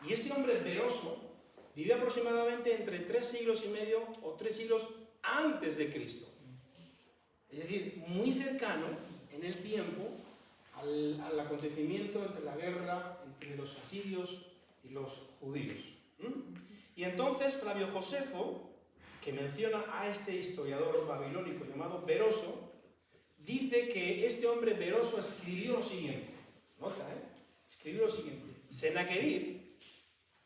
Y este hombre Beroso vive aproximadamente entre 3 siglos y medio o 3 siglos antes de Cristo. Es decir, muy cercano en el tiempo al acontecimiento entre la guerra entre los asirios y los judíos. Y entonces Flavio Josefo, que menciona a este historiador babilónico llamado Beroso, dice que este hombre Beroso escribió lo siguiente. Nota, escribió lo siguiente. Sennacherib,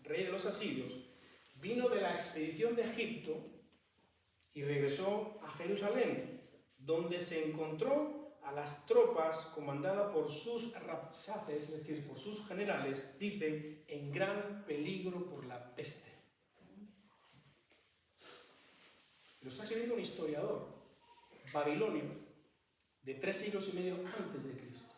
rey de los asirios, vino de la expedición de Egipto y regresó a Jerusalén, donde se encontró a las tropas comandadas por sus rapsaces, es decir, por sus generales, dicen, en gran peligro por la peste. Lo está escribiendo un historiador babilonio de 3 siglos y medio antes de Cristo,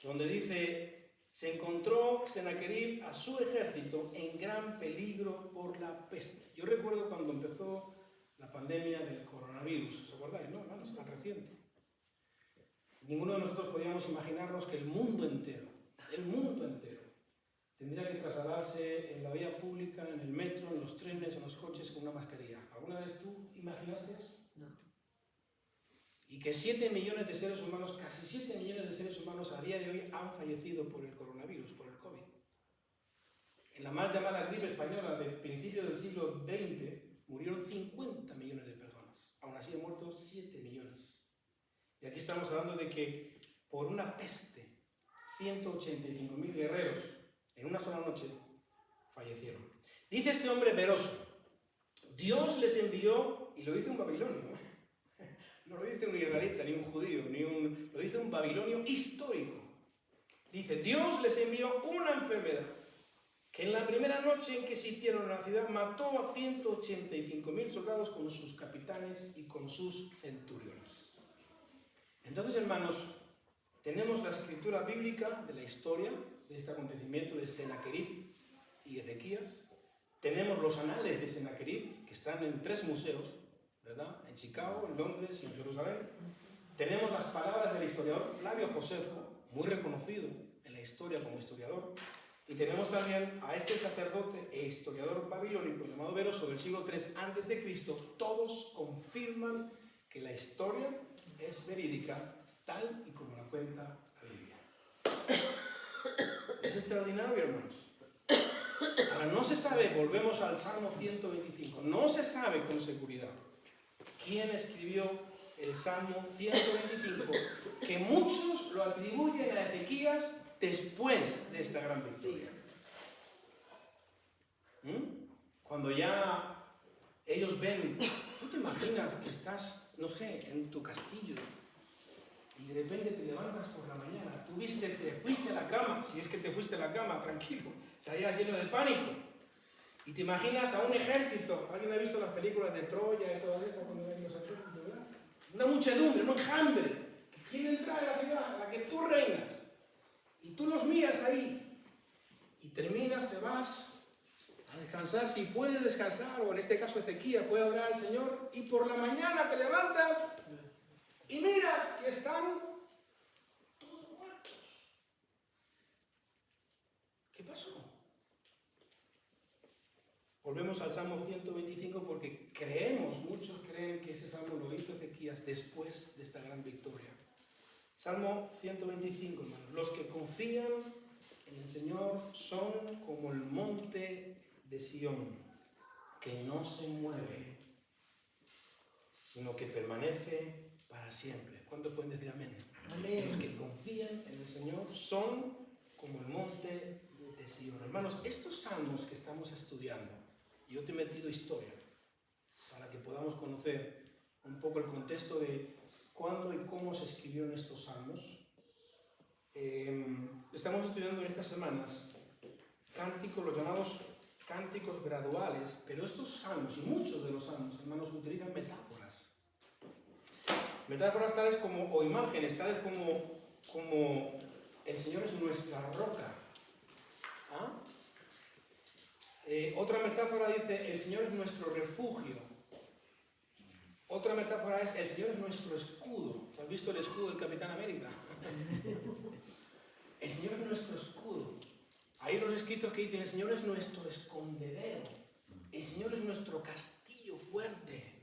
donde dice, se encontró Sennacherib a su ejército en gran peligro por la peste. Yo recuerdo cuando empezó la pandemia del coronavirus, ¿os acordáis? No, no es tan reciente. Ninguno de nosotros podíamos imaginarnos que el mundo entero, tendría que trasladarse en la vía pública, en el metro, en los trenes, en los coches con una mascarilla. ¿Alguna vez tú imaginaste eso? No. Y que 7 millones de seres humanos, casi 7 millones de seres humanos a día de hoy han fallecido por el coronavirus, por el COVID. En la mal llamada gripe española de principios del siglo XX murieron 50 millones de personas. Aún así han muerto 7 millones. Y aquí estamos hablando de que por una peste, 185.000 guerreros en una sola noche fallecieron. Dice este hombre Beroso, Dios les envió, y lo dice un babilonio, no lo dice un israelita, ni un judío, lo dice un babilonio histórico. Dice, Dios les envió una enfermedad que en la primera noche en que sitiaron la ciudad mató a 185.000 soldados con sus capitanes y con sus centuriones. Entonces, hermanos, tenemos la escritura bíblica de la historia de este acontecimiento de Sennacherib y Ezequías. Tenemos los anales de Sennacherib, que están en 3 museos, ¿verdad? En Chicago, en Londres y en Jerusalén. Tenemos las palabras del historiador Flavio Josefo, muy reconocido en la historia como historiador. Y tenemos también a este sacerdote e historiador babilónico llamado Beroso del siglo III a.C. Todos confirman que la historia es verídica, tal y como la cuenta la Biblia. Es extraordinario, hermanos. Ahora, no se sabe, volvemos al Salmo 125, no se sabe con seguridad quién escribió el Salmo 125, que muchos lo atribuyen a Ezequías después de esta gran victoria. Cuando ya ellos ven, tú te imaginas que estás, no sé, en tu castillo y de repente te levantas por la mañana, tú te fuiste a la cama, si es que te fuiste a la cama, tranquilo, estarías lleno de pánico. Y te imaginas a un ejército, ¿alguien ha visto las películas de Troya y todas estas cuando ven los ejércitos, verdad? Una muchedumbre, un enjambre, que quiere entrar en la ciudad, en la que tú reinas. Y tú los miras ahí, y terminas, te vas a descansar, si puedes descansar, o en este caso Ezequías puede orar al Señor, y por la mañana te levantas y miras que están todos muertos. ¿Qué pasó? Volvemos al Salmo 125 porque muchos creen que ese salmo lo hizo Ezequías después de esta gran victoria. Salmo 125, hermanos. Los que confían en el Señor son como el monte de Sión, que no se mueve, sino que permanece para siempre. ¿Cuántos pueden decir amén? Amén. Los que confían en el Señor son como el monte de Sión. Hermanos, estos salmos que estamos estudiando, yo te he metido historia para que podamos conocer un poco el contexto de cuándo y cómo se escribieron estos salmos. Estamos estudiando en estas semanas cánticos, los llamados cánticos graduales, pero estos salmos y muchos de los salmos, hermanos, utilizan metáforas. Metáforas tales como, o imágenes tales como el Señor es nuestra roca. ¿Ah? Otra metáfora dice, el Señor es nuestro refugio. Otra metáfora es, el Señor es nuestro escudo. ¿Has visto el escudo del Capitán América? El Señor es nuestro escudo. Hay otros escritos que dicen, el Señor es nuestro escondedero. El Señor es nuestro castillo fuerte.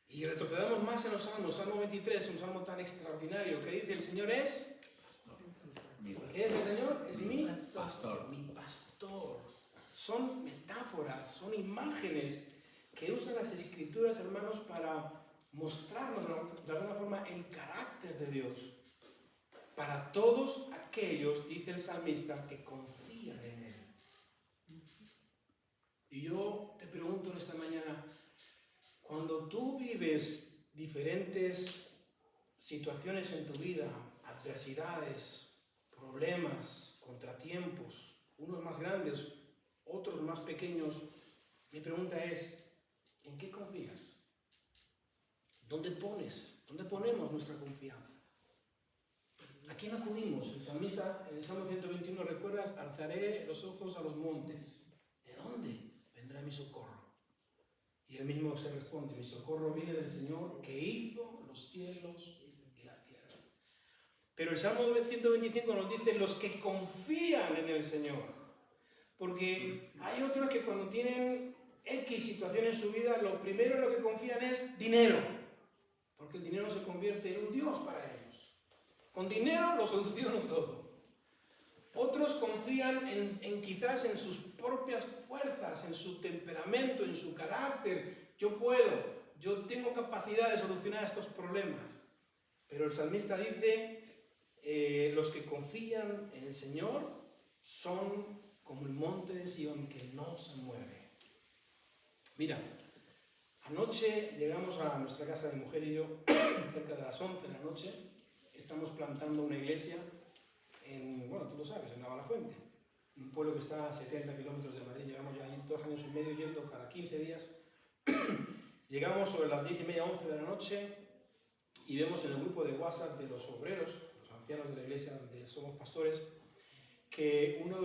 Y retrocedamos más en los salmos. Salmo 23, un salmo tan extraordinario, que dice, el Señor es... ¿Qué es el Señor? Es mi pastor. Mi pastor. Son metáforas, son imágenes que usan las Escrituras, hermanos, para mostrarnos de alguna forma el carácter de Dios. Para todos aquellos, dice el salmista, que confían en Él. Y yo te pregunto en esta mañana, cuando tú vives diferentes situaciones en tu vida, adversidades, problemas, contratiempos, unos más grandes, otros más pequeños, mi pregunta es, ¿en qué confías? ¿Dónde ponemos nuestra confianza? ¿A quién acudimos? El salmista, en el Salmo 121, ¿recuerdas? Alzaré los ojos a los montes. ¿De dónde vendrá mi socorro? Y él mismo se responde, mi socorro viene del Señor que hizo los cielos y la tierra. Pero el Salmo 125 nos dice los que confían en el Señor. Porque hay otros que cuando tienen X situación en su vida, lo primero en lo que confían es dinero. Porque el dinero se convierte en un Dios para ellos. Con dinero lo soluciono todo. Otros confían quizás en sus propias fuerzas, en su temperamento, en su carácter. Yo puedo, yo tengo capacidad de solucionar estos problemas. Pero el salmista dice, los que confían en el Señor son como el monte de Sión que no se mueve. Mira, anoche llegamos a nuestra casa, mi mujer y yo, cerca de las 11 de la noche. Estamos plantando una iglesia bueno, tú lo sabes, en Navalafuente, un pueblo que está a 70 kilómetros de Madrid. Llevamos ya 2 años y medio yendo cada 15 días. Llegamos sobre las 10:30, 11 de la noche y vemos en el grupo de WhatsApp de los obreros, los ancianos de la iglesia donde somos pastores, que uno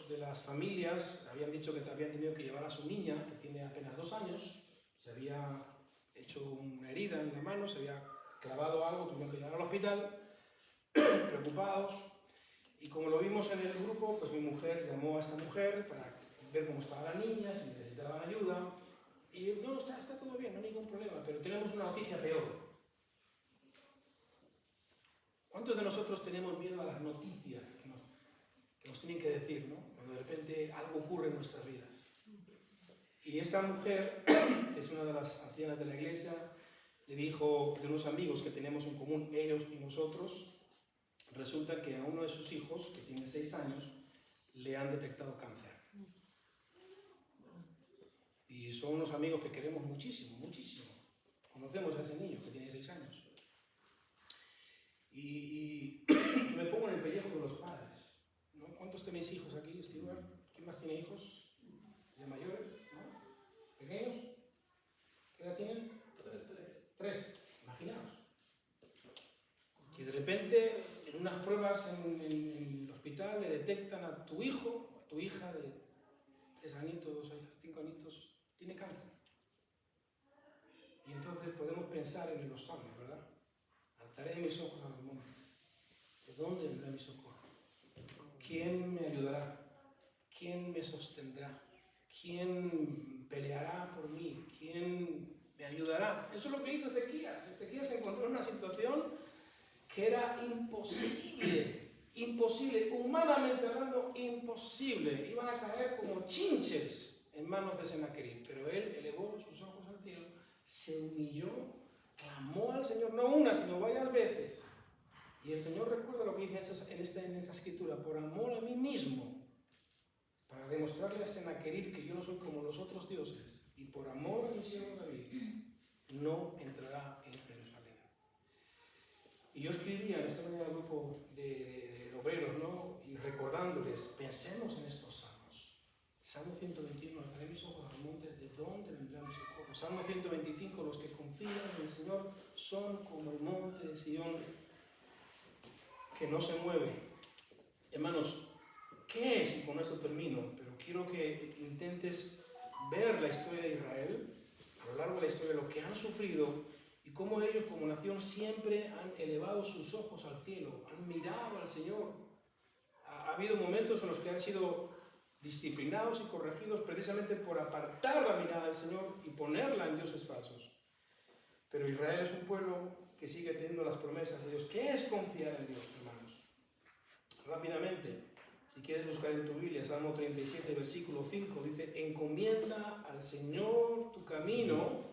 de las familias habían dicho que habían tenido que llevar a su niña, que tiene apenas 2 años, se había hecho una herida en la mano, se había clavado algo, tuvieron que llevar al hospital, preocupados. Y como lo vimos en el grupo, pues mi mujer llamó a esa mujer para ver cómo estaba la niña, si necesitaban ayuda. Y no, está todo bien, no hay ningún problema, pero tenemos una noticia peor. ¿Cuántos de nosotros tenemos miedo a las noticias que nos tienen que decir, ¿no? Cuando de repente algo ocurre en nuestras vidas. Y esta mujer, que es una de las ancianas de la iglesia, le dijo de unos amigos que tenemos en común, ellos y nosotros, resulta que a uno de sus hijos, que tiene 6 años, le han detectado cáncer. Y son unos amigos que queremos muchísimo, muchísimo. Conocemos a ese niño que tiene 6 años. Y yo me pongo en el pellejo de los padres, ¿no? ¿Cuántos tenéis hijos aquí, Stewart? ¿Quién más tiene hijos? ¿De mayores? ¿No? ¿Pequeños? ¿Qué edad tienen? 3. Imaginaos. Que de repente, en unas pruebas en el hospital, le detectan a tu hijo o a tu hija de 3 añitos, 2 años, 5 añitos, tiene cáncer. Y entonces podemos pensar en los salmos, ¿verdad? Alzaré mis ojos a los montes. ¿De dónde vendrá mi socorro? ¿Quién me ayudará? ¿Quién me sostendrá? ¿Quién peleará por mí? ¿Quién me ayudará? Eso es lo que hizo Ezequías. Ezequías se encontró en una situación que era imposible, humanamente hablando, imposible. Iban a caer como chinches en manos de Sennacherib, pero él elevó sus ojos al cielo, se humilló, clamó al Señor, no una, sino varias veces. Y el Señor recuerda lo que dice en esa escritura, por amor a mí mismo, para demostrarle a Sennacherib que yo no soy como los otros dioses, y por amor a mi siervo David, no entrará en Jerusalén. Y yo escribía en esta mañana al grupo de obreros, ¿no? Y recordándoles, pensemos en estos salmos. Salmo 121, alzaré mis ojos a los montes, ¿de dónde vendrá mi socorro? Salmo 125, los que confían en el Señor son como el monte de Sión que no se mueve. Hermanos, ¿qué es? Y con esto termino, pero quiero que intentes ver la historia de Israel, a lo largo de la historia, lo que han sufrido y cómo ellos como nación siempre han elevado sus ojos al cielo, han mirado al Señor. Ha habido momentos en los que han sido disciplinados y corregidos precisamente por apartar la mirada del Señor y ponerla en dioses falsos. Pero Israel es un pueblo que sigue teniendo las promesas de Dios. ¿Qué es confiar en Dios, hermanos? Rápidamente, si quieres buscar en tu Biblia, Salmo 37, versículo 5, dice, encomienda al Señor tu camino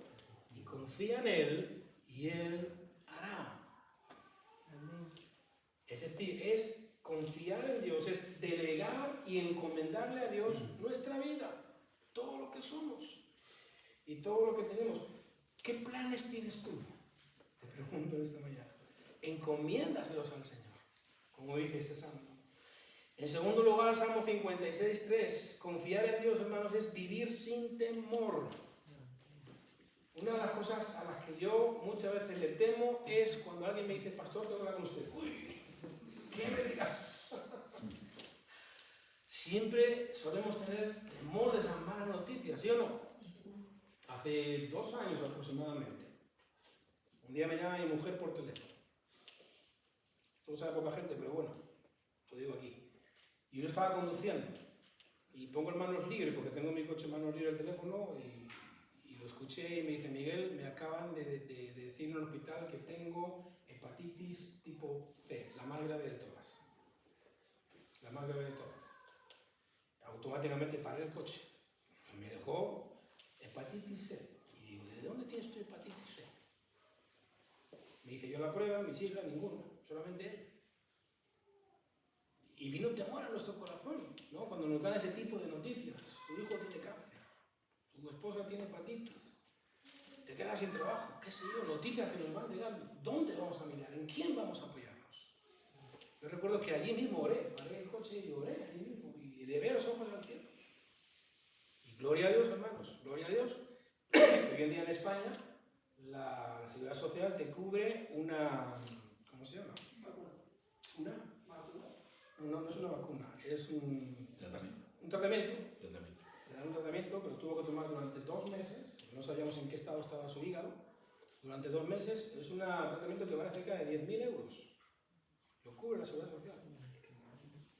y confía en Él y Él hará. Es decir, es confiar en Dios, es delegar y encomendarle a Dios nuestra vida, todo lo que somos y todo lo que tenemos. ¿Qué planes tienes tú Te pregunto esta mañana. Encomiéndaselos al Señor, como dice este salmo. En segundo lugar, el Salmo 56:3. Confiar en Dios, hermanos, es vivir sin temor. Una de las cosas a las que yo muchas veces le temo es cuando alguien me dice, pastor, tengo que hablar con usted. Uy, ¿qué me dirá? Siempre solemos tener temor de esas malas noticias, ¿sí o no? Hace 2 años aproximadamente, un día me llama mi mujer por teléfono. Esto lo sabe poca gente, pero bueno, lo digo aquí. Y yo estaba conduciendo y pongo en manos libres, porque tengo mi coche en manos libres el teléfono, y lo escuché y me dice, Miguel, me acaban de decir en el hospital que tengo hepatitis tipo C, la más grave de todas. La más grave de todas. Automáticamente paré el coche. Me dejó hepatitis C. Y digo, ¿de dónde tienes tu hepatitis C? Me dice, yo la prueba, mis hijas, ninguno, solamente él. Y vino temor a nuestro corazón, ¿no? Cuando nos dan ese tipo de noticias. Tu hijo tiene cáncer, tu esposa tiene hepatitis, te quedas sin trabajo, qué sé yo, noticias que nos van llegando. ¿Dónde vamos a mirar? ¿En quién vamos a apoyarnos? Yo recuerdo que allí mismo oré, paré el coche y oré allí mismo, y levé los ojos al cielo. Y gloria a Dios, hermanos, gloria a Dios, que hoy en día en España la Seguridad Social te cubre una, ¿cómo se llama? Una vacuna. No es una vacuna, es un tratamiento. Le dan un tratamiento que lo tuvo que tomar durante 2 meses, no sabíamos en qué estado estaba su hígado. Durante 2 meses es un tratamiento que vale cerca de 10.000 euros. Lo cubre la Seguridad Social.